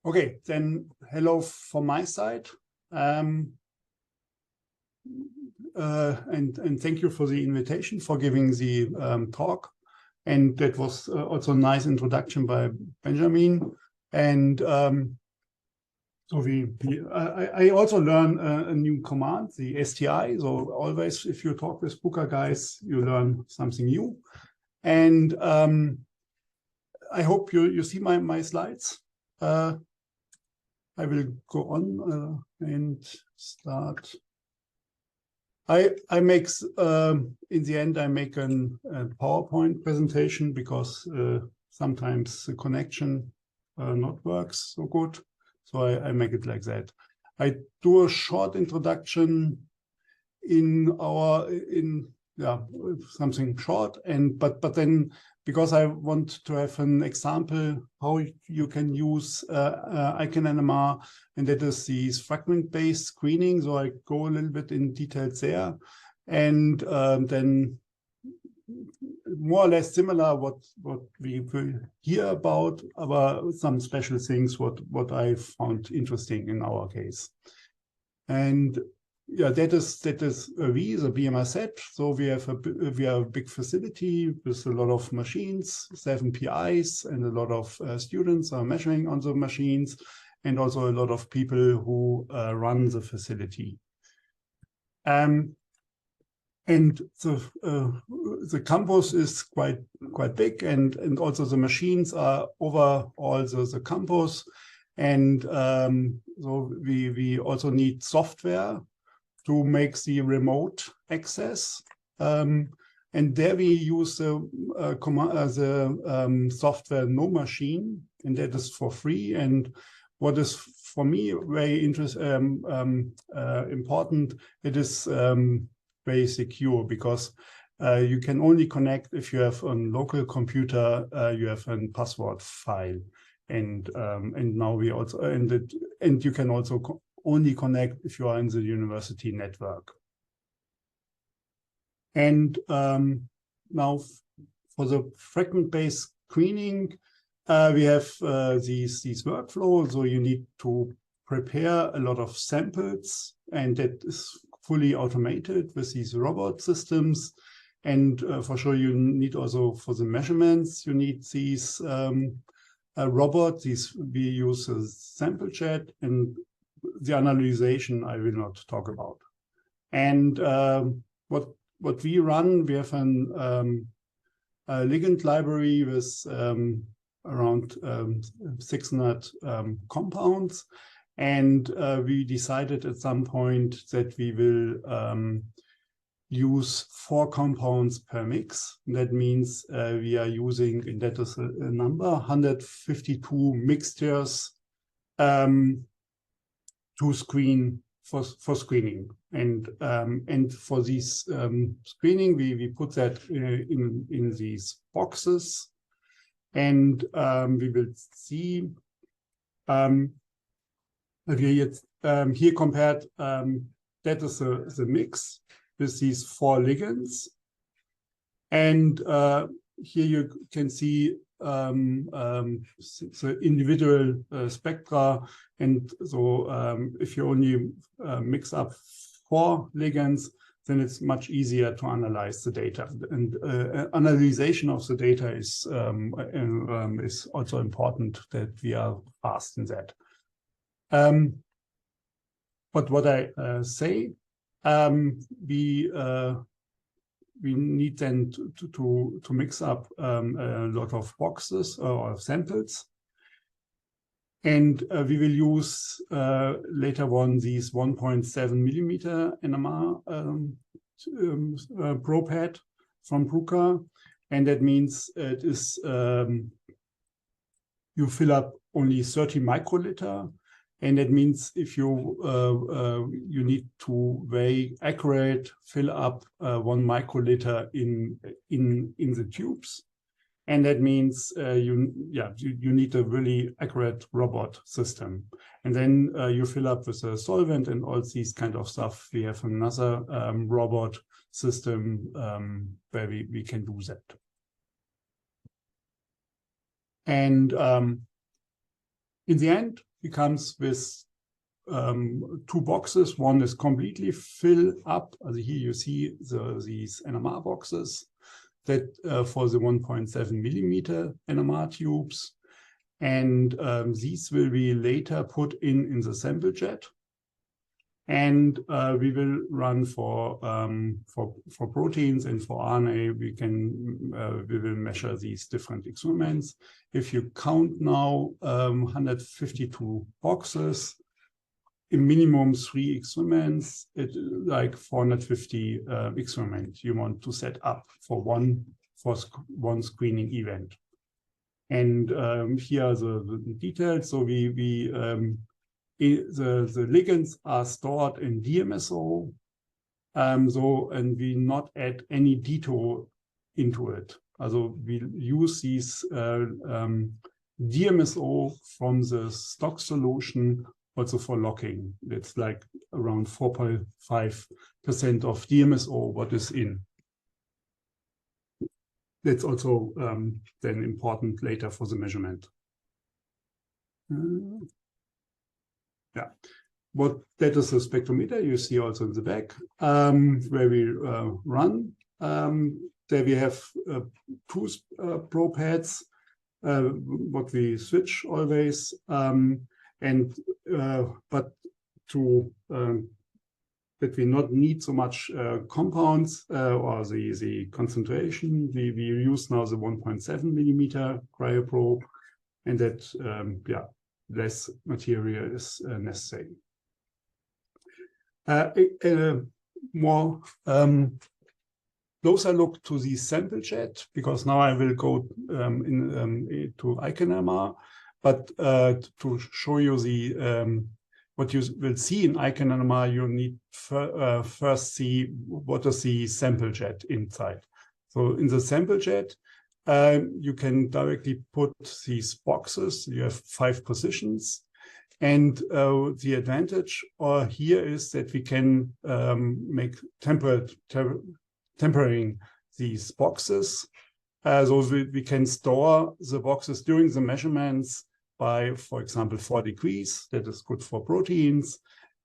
Okay, then hello from my side. And thank you for the invitation, for giving the talk. And that was also a nice introduction by Benjamin. And so I also learn a new command, the STI. So always, if you talk with Booker guys, you learn something new. And I hope you see my slides. I will go on and start. I make in the end I make a PowerPoint presentation because sometimes the connection not works so good, so I make it like that. I do a short introduction in something short, and but then because I want to have an example how you can use iconNMR, and that is these fragment-based screening. So I go a little bit in details there, and then more or less similar what we will hear about some special things what I found interesting in our case. And yeah, that is we, the BMRZ. So we are a big facility with a lot of machines, 7 PIs, and a lot of students are measuring on the machines, and also a lot of people who run the facility. And the campus is quite big, and also the machines are over all the campus, and so we also need software to make the remote access, and there we use the software No Machine, and that is for free. And what is for me very important, it is very secure, because you can only connect if you have a local computer, you have a password file, and now we also and you can also only connect if you are in the university network. And now for the fragment-based screening, we have these workflows. So you need to prepare a lot of samples, and that is fully automated with these robot systems. And for sure, you need also for the measurements, you need these robots. We use a sample chat, and the analyzation I will not talk about. And what we run, we have a ligand library with around 600 compounds, and we decided at some point that we will use 4 compounds per mix. That means we are using, and that is a number, 152 mixtures to screen for screening, and for this screening we put that in these boxes, and we will see here compared, that is the mix with these 4 ligands, and here you can see the individual spectra. And so if you only mix up 4 ligands, then it's much easier to analyze the data. And analyzation of the data is also important, that we are fast in that. But what I say, we need then to mix up a lot of boxes or samples, and we will use later on these 1.7 millimeter NMR probe head from Bruker, and that means it is you fill up only 30 microliter. And that means if you need to very accurate fill up 1 microliter in the tubes, and that means you need a really accurate robot system. And then you fill up with a solvent and all these kind of stuff. We have another robot system where we can do that. And in the end, it comes with 2 boxes. One is completely filled up. Here you see these NMR boxes that for the 1.7 millimeter NMR tubes. And these will be later put in the sample jet. And we will run for proteins, and for RNA we will measure these different experiments. If you count now 152 boxes, in minimum 3 experiments, like 450 experiments you want to set up for one screening event. And here are the details. So the ligands are stored in DMSO, and we not add any detour into it. Also we use these DMSO from the stock solution also for locking. It's like around 4.5% of DMSO what is in. That's also then important later for the measurement. Yeah, that is the spectrometer you see also in the back, where we run. There we have 2 probe heads, what we switch always, but that we not need so much compounds or the concentration. We use now the 1.7 millimeter cryoprobe, and that less material is necessary. More closer look to the sample jet, because now I will go to iconNMR, but to show you the what you will see in iconNMR, you need first see what is the sample jet inside. So in the sample jet, you can directly put these boxes. You have 5 positions. And the advantage here is that we can make tempering these boxes. So we can store the boxes during the measurements by, for example, 4 degrees. That is good for proteins.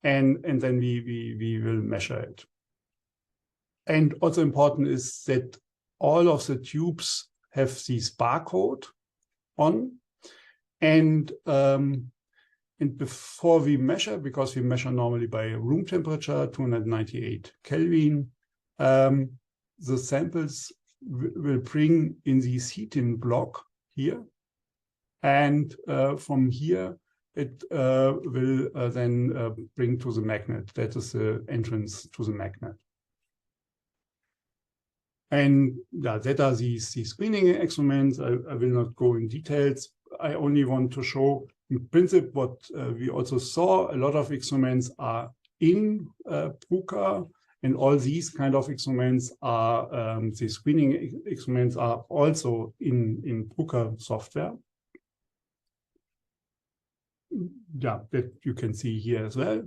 And then we will measure it. And also important is that all of the tubes have this barcode on. And before we measure, because we measure normally by room temperature, 298 Kelvin, the samples will bring in this heating block here. And from here, it will then bring to the magnet. That is the entrance to the magnet. And that are these screening experiments. I will not go in details. I only want to show in principle what we also saw. A lot of experiments are in Bruker, and all these kind of experiments are, the screening experiments are also in Bruker software. Yeah, that you can see here as well.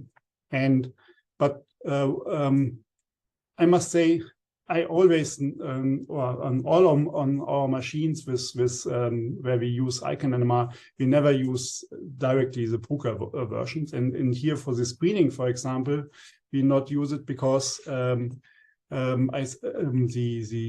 But I must say, I always, on our machines where we use iconNMR, we never use directly the Bruker versions. And here for the screening, for example, we not use it because the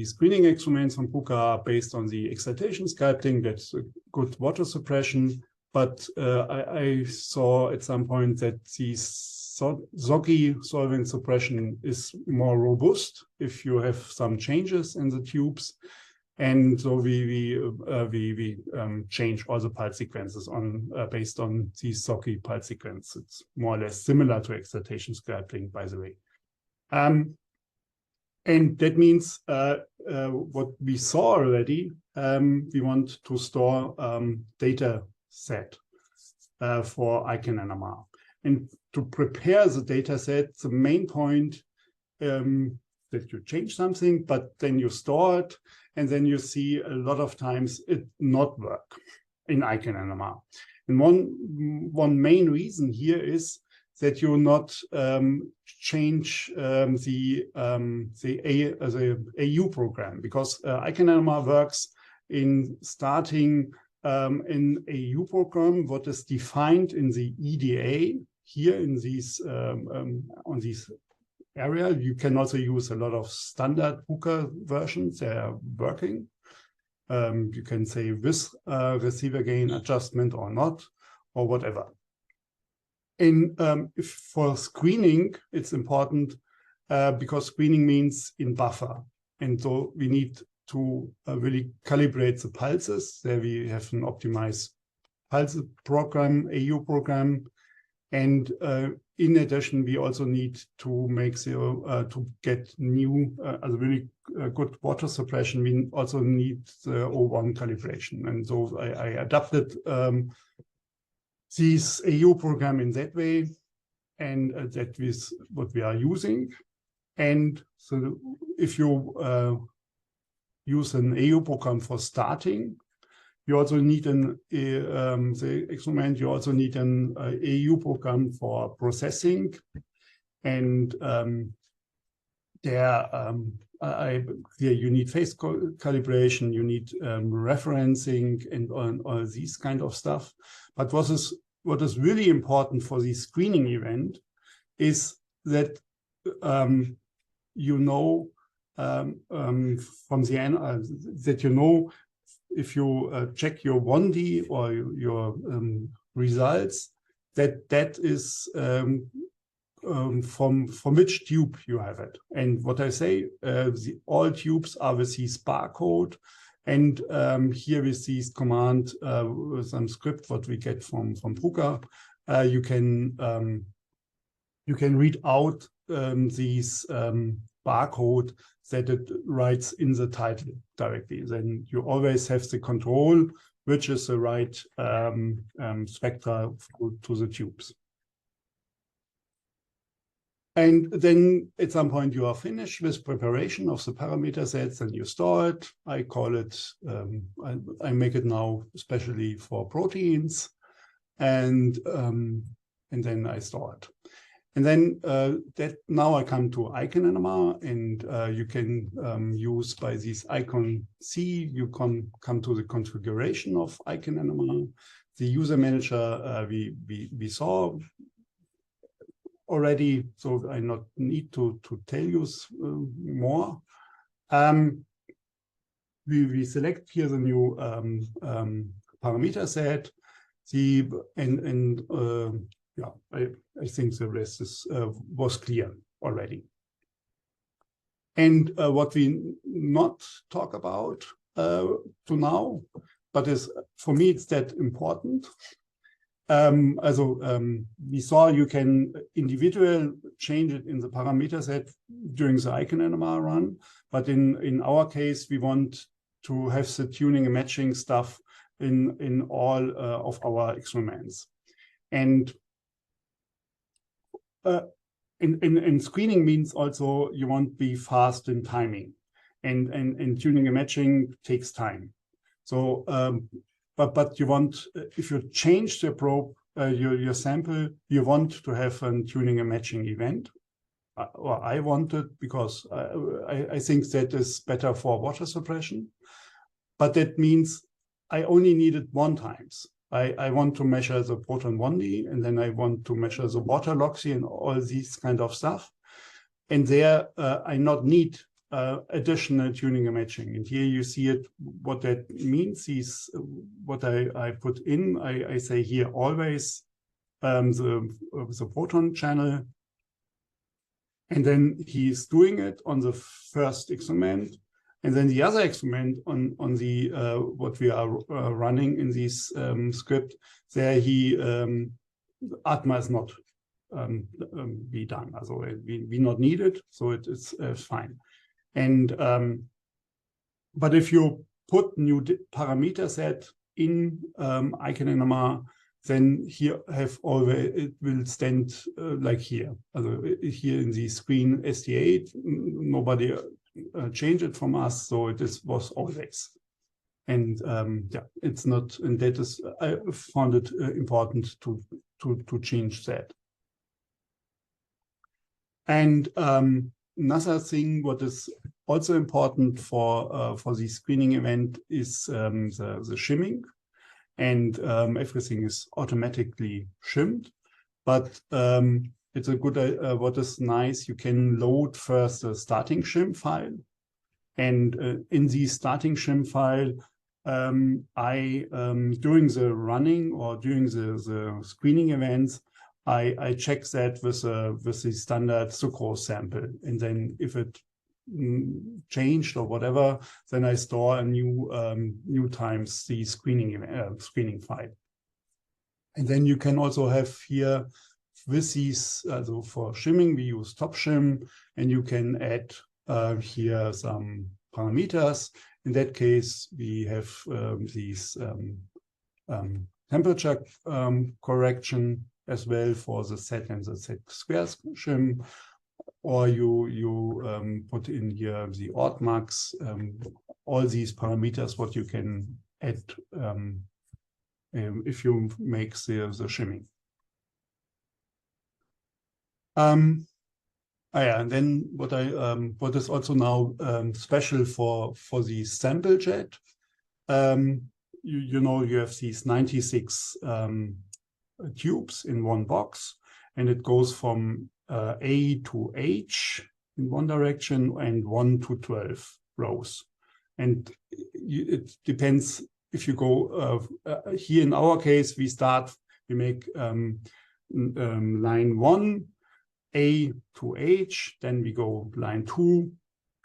screening experiments from Bruker are based on the excitation sculpting. That's a good water suppression. But I saw at some point that the soggy solvent suppression is more robust if you have some changes in the tubes. And so we change all the pulse sequences based on the soggy pulse sequence. It's more or less similar to excitation sculpting, by the way. And that means what we saw already, we want to store data set for iconNMR. And to prepare the data set, the main point that you change something, but then you store it, and then you see a lot of times it not work in iconNMR. And one main reason here is that you not change the AU program, because iconNMR works in starting an AU program, what is defined in the EDA here in these on this area. You can also use a lot of standard Hooker versions. They are working. You can say with receiver gain adjustment or not, or whatever. For screening, it's important because screening means in buffer. And so we need to really calibrate the pulses. There we have an optimized pulse program, AU program. And in addition, we also need to make to get new, really good water suppression. We also need the O1 calibration. And so I adapted this AU program in that way, and that is what we are using. And so if you use an AU program for starting, you also need the experiment, you also need an AU program for processing. And you need phase calibration, you need referencing, and all these kind of stuff. But what is really important for the screening event is that you know from the end that you know if you check your 1D or your results, that is from which tube you have it. And what I say, all tubes are with this barcode, and here with this command, with some script what we get from Hooker, you can read out these barcode that it writes in the title directly. Then you always have the control, which is the right spectra to the tubes. And then at some point you are finished with preparation of the parameter sets and you store it. I call it, I make it now especially for proteins, and then I store it. And then now I come to iconNMR, and you can use by this icon C, you can come to the configuration of iconNMR. The user manager we saw already, so I not need to tell you more. We select here the new parameter set. Yeah, I think the rest was clear already. And what we not talk about to now, but for me it's that important. We saw you can individually change it in the parameter set during the iconNMR run, but in our case we want to have the tuning and matching stuff in all of our experiments. And in screening means also you want to be fast in timing, and tuning and matching takes time. So, but you want, if you change the probe, your sample, you want to have a tuning and matching event. Or I want it because I think that is better for water suppression. But that means I only need it one time. I want to measure the proton 1D, and then I want to measure the water loxy and all these kind of stuff. And there I not need additional tuning and matching. And here you see it, what that means is what I put in. I say here always the proton channel. And then he's doing it on the first experiment. And then the other experiment on the what we are running in this script, there ATMA is not be done. Also we not need it, so it is fine. And but if you put new parameter set in iconNMR, then here it will stand like here. Also here in the screen SD8, nobody changed it from us, so it was always. And yeah, it's not, and that is, I found it important to change that. And another thing what is also important for the screening event is the shimming. And everything is automatically shimmed. But it's a good, what is nice, you can load first a starting shim file. And in the starting shim file, during the running or during the screening events, I check that with the standard sucrose sample. And then if it changed or whatever, then I store a new times the screening file. And then you can also have here with these, so for shimming, we use top shim, and you can add here some parameters. In that case, we have these temperature correction as well for the set and the set square shim, or you put in here the odd max, all these parameters what you can add if you make the shimming. Yeah, and then what is also now special for the sample jet, you know, you have these 96 tubes in one box, and it goes from A to H in one direction and 1 to 12 rows. And it depends if you go here in our case, we make line 1, A to H, then we go line 2,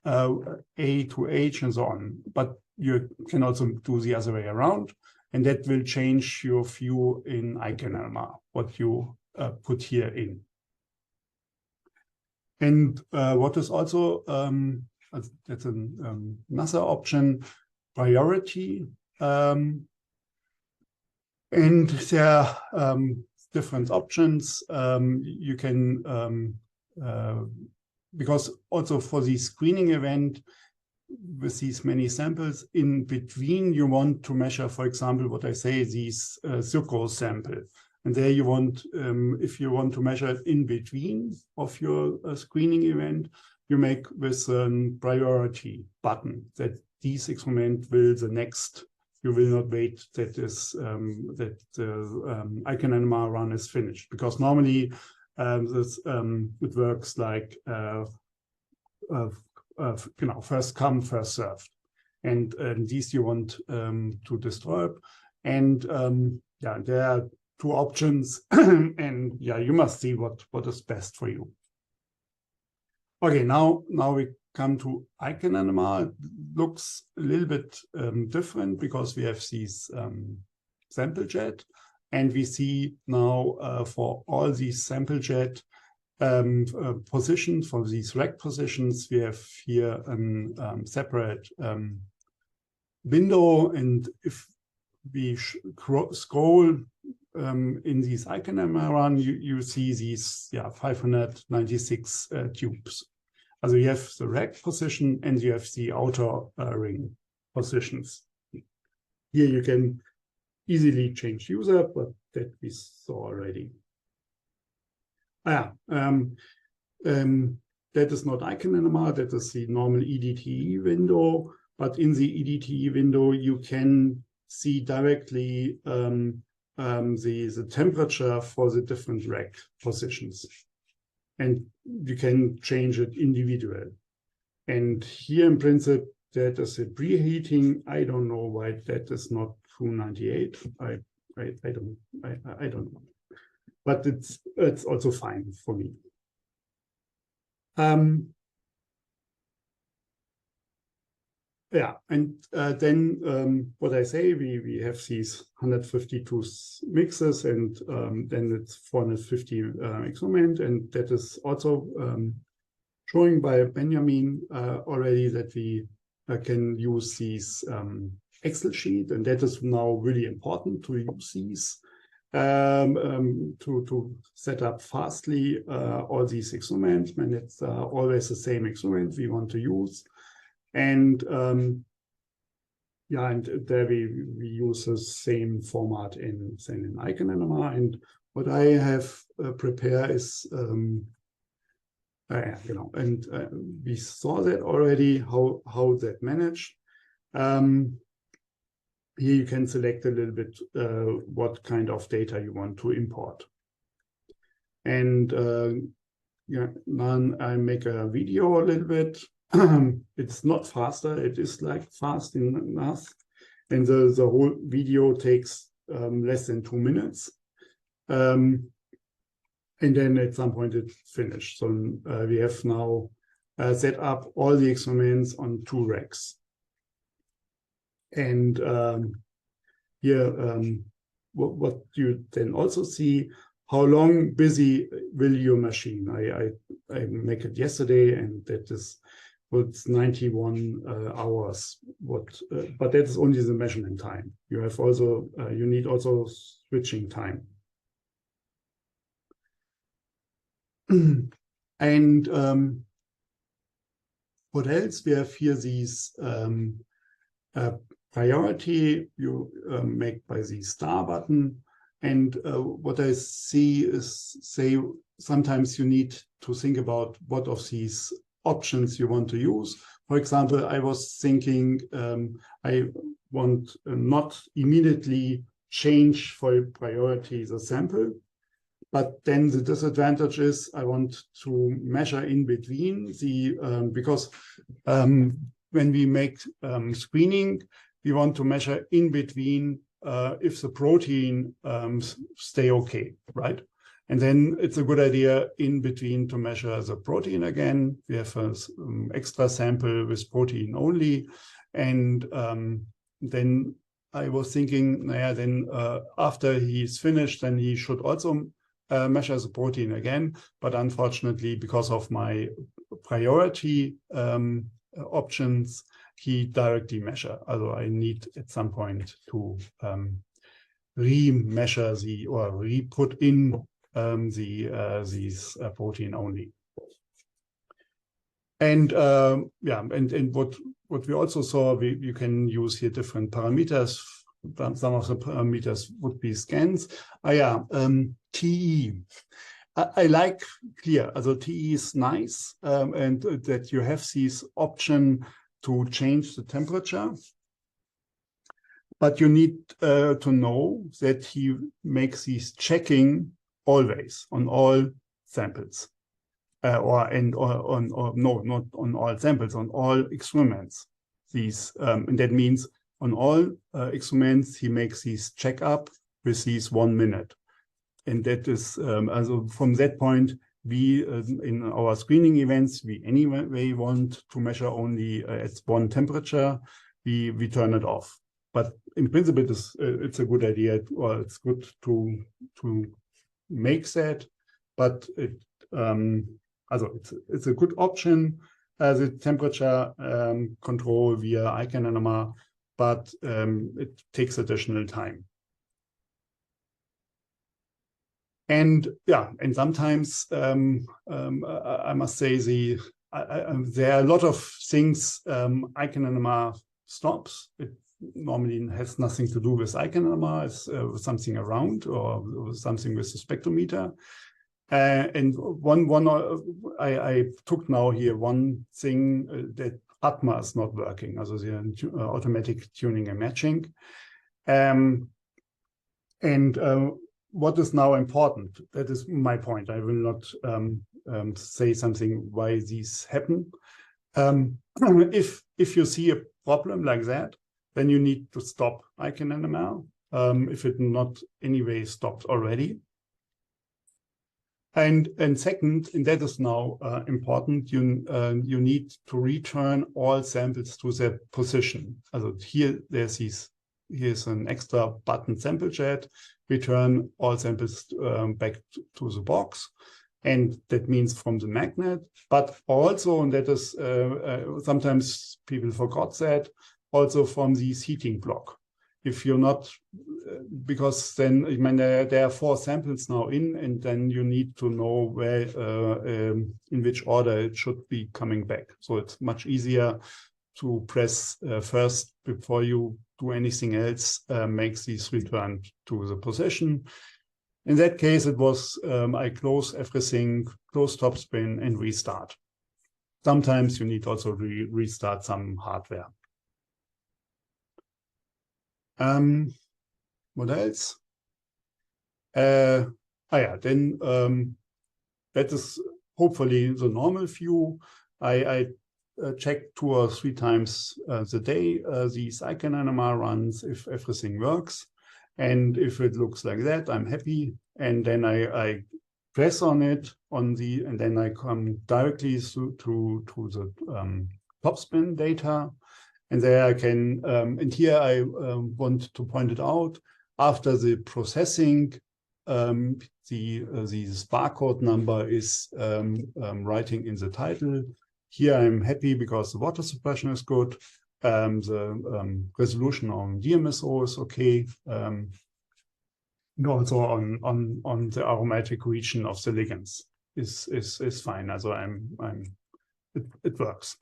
A to H, and so on. But you can also do the other way around, and that will change your view in iconNMR, what you put here in. And what is also, that's another option, priority. And there are different options. You can, because also for the screening event, with these many samples, in between you want to measure, for example, what I say, these sucrose sample. And there you want, if you want to measure it in between of your screening event, you make with a priority button that this experiment will the next. You will not wait that the iconNMR run is finished, because normally it works like first come, first served, and these you want to disturb. And yeah, there are two options, and yeah, you must see what is best for you. Okay, now we come to iconNMR. It looks a little bit different because we have these sample jet, and we see now for all these sample jet positions, for these rack positions, we have here a separate window. And if we scroll in these iconNMR run, you see these 596 tubes. Also you have the rack position and you have the outer ring positions. Here you can easily change user, but that we saw already. That is not iconNMR, that is the normal EDTE window. But in the EDTE window, you can see directly the temperature for the different rack positions. And you can change it individually. And here in principle, that is a preheating. I don't know why that is not 298. I don't know. But it's also fine for me. Yeah, and then what I say, we have these 152 mixes, and then it's 450 experiment, and that is also showing by Benjamin already that we can use these Excel sheet, and that is now really important to use these to set up fastly all these experiments, and it's always the same experiment we want to use. And yeah, and there we use the same format in iconNMR. And what I have prepared is you know, and we saw that already, how that managed. Here you can select a little bit what kind of data you want to import. And yeah, then I make a video a little bit. It's not faster, it is like fast enough. And the whole video takes less than 2 minutes. And then at some point it's finished. So we have now set up all the experiments on 2 racks. And here, what you then also see, how long busy will your machine? I make it yesterday, and that is what's 91 hours. But that is only the measurement time. You have also you need also switching time. And what else? We have here these priority you make by the star button. And what I see is, say, sometimes you need to think about what of these options you want to use. For example, I was thinking I want not immediately change for priority the sample, but then the disadvantage is I want to measure in between the, because when we make screening, we want to measure in between if the protein stay okay, right? And then it's a good idea in between to measure the protein again. We have an extra sample with protein only. And then I was thinking, yeah, then after he's finished, then he should also measure the protein again. But unfortunately, because of my priority options, he directly measure. Although I need at some point to re-measure or re-put in these protein only. And yeah, and what we also saw, you can use here different parameters. Some of the parameters would be scans. TE. I like clear. Also TE is nice, and that you have this option to change the temperature. But you need to know that he makes these checking always on all samples, no, not on all samples, on all experiments. These and that means on all experiments he makes these checkup with these 1 minute, and that is also from that point. We in our screening events, we anyway want to measure only at one temperature. We turn it off. But in principle, it's a good idea, or it's good to make that. But it's a good option as a temperature control via iconNMR, but it takes additional time. And yeah, and sometimes I must say there are a lot of things iconNMR stops. It normally has nothing to do with iconNMR. It's something around or something with the spectrometer. And I took now here one thing that ATMA is not working, also the automatic tuning and matching. What is now important? That is my point. I will not say something why these happen. If you see a problem like that, then you need to stop iconNMR if it not anyway stopped already. And second, and that is now important, you need to return all samples to their position. Also here's an extra button sample chat. Return all samples back to the box, and that means from the magnet, but also, and that is sometimes people forgot that, also from the heating block. If you're not, because then I mean there are 4 samples now in, and then you need to know where in which order it should be coming back. So it's much easier to press first before you do anything else, makes these return to the position. In that case, it was I close everything, close topspin, and restart. Sometimes you need also to restart some hardware. What else? Then that is hopefully the normal view. I check 2 or 3 times the day these iconNMR runs if everything works. And if it looks like that, I'm happy. And then I press on it and then I come directly to the topspin data. And there I can, and here I want to point it out, after the processing, this barcode number is writing in the title. Here I'm happy because the water suppression is good. The resolution on DMSO is okay. And also on the aromatic region of the ligands is fine. Also it works.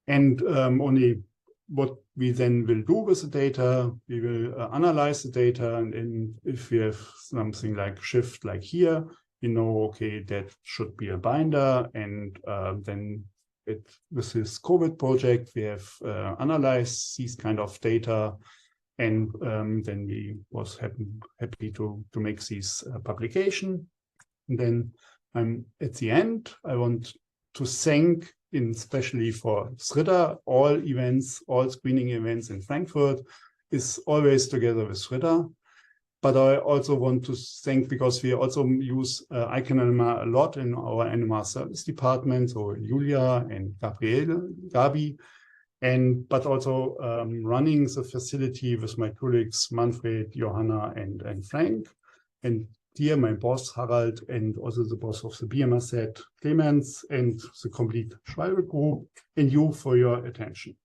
And only what we then will do with the data, we will analyze the data, and if we have something like shift like here, we know, okay, that should be a binder, and then with this COVID project, we have analyzed these kind of data, and then we was happy to make this publication. And then at the end, I want to thank, especially for Sridhar, all screening events in Frankfurt is always together with Sridhar. But I also want to thank, because we also use iconNMR a lot in our NMR service department, so Julia and Gabi, but also running the facility with my colleagues Manfred, Johanna, and Frank. And here my boss Harald, and also the boss of the BMR set Clemens, and the complete Schwalbe group, and you for your attention.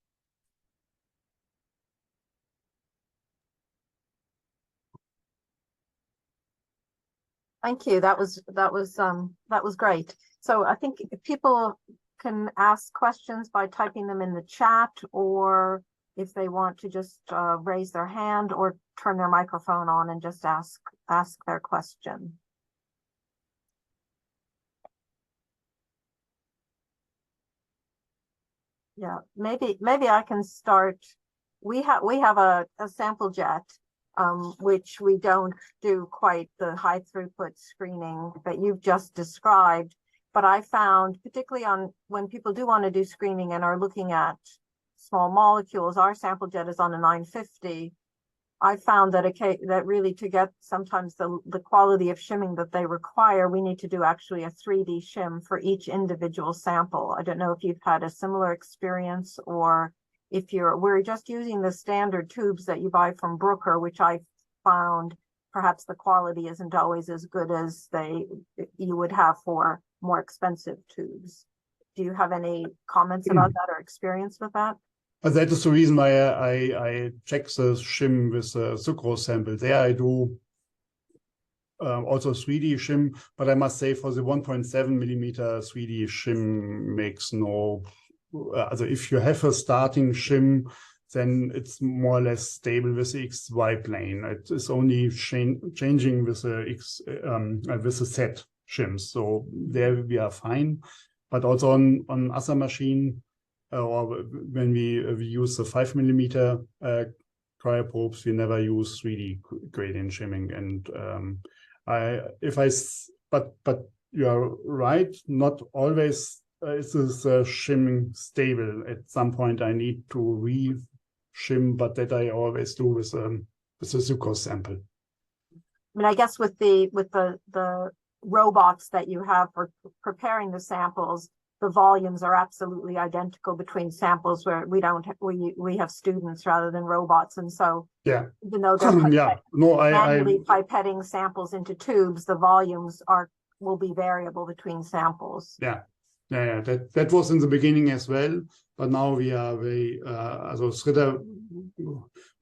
Thank you. That was great. So I think if people can ask questions by typing them in the chat, or if they want to just raise their hand or turn their microphone on and just ask their question. Yeah, maybe I can start. We have a sample jet, which we don't do quite the high throughput screening that you've just described. But I found, particularly when people do want to do screening and are looking at small molecules, our sample jet is on a 950. I found that really to get sometimes the quality of shimming that they require, we need to do actually a 3D shim for each individual sample. I don't know if you've had a similar experience, or if we're just using the standard tubes that you buy from Brooker, which I found perhaps the quality isn't always as good as you would have for more expensive tubes. Do you have any comments about that or experience with that? That is the reason why I check the shim with the sucrose sample. There I do also 3D shim, but I must say for the 1.7 millimeter 3D shim makes no. If you have a starting shim, then it's more or less stable with the XY plane. It is only changing with the set shims. So there we are fine. But also on other machine, or when we use the 5 millimeter cryoprobes, we never use 3D gradient shimming. And but you are right, not always is this shimming stable. At some point I need to re-shim, but that I always do with the sucrose sample. I mean, I guess with the robots that you have for preparing the samples, the volumes are absolutely identical between samples, where we have students rather than robots, and so yeah, even though they're manually pipetting samples into tubes, the volumes will be variable between samples. Yeah. That was in the beginning as well, but now we are very. Sridhar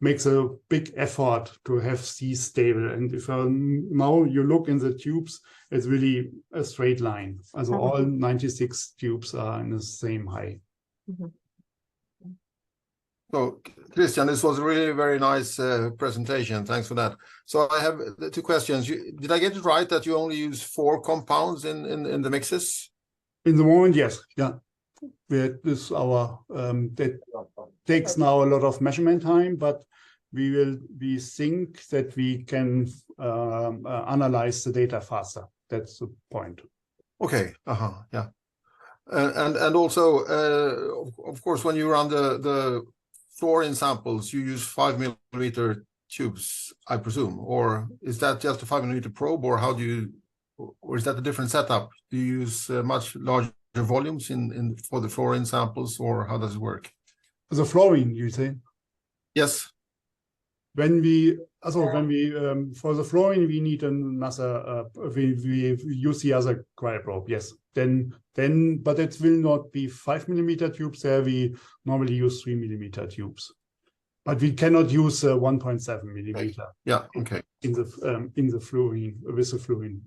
makes a big effort to have these stable, and if now you look in the tubes, it's really a straight line. All 96 tubes are in the same height. So, Christian, this was a really very nice presentation. Thanks for that. So I have two questions. Did I get it right that you only use 4 compounds in the mixes? In the moment, yes. Yeah. This our that takes now a lot of measurement time, but we think that we can analyze the data faster. That's the point. Okay. Yeah. And also, of course, when you run the fluorine samples, you use 5mm tubes, I presume, or is that just a 5mm probe, or how do you, or is that a different setup? Do you use much larger volumes for the fluorine samples, or how does it work? The fluorine, you say? Yes. When we for the fluorine we need another we use the other cryoprobe, yes. Then but it will not be 5mm tubes. There we normally use 3mm tubes, but we cannot use 1.7mm. Okay. Yeah. Okay. In the fluorine with the fluorine.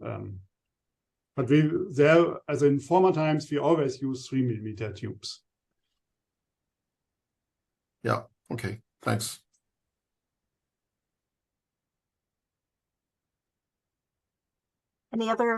But we there, as in former times, we always use 3mm tubes. Yeah. Okay. Thanks. Any other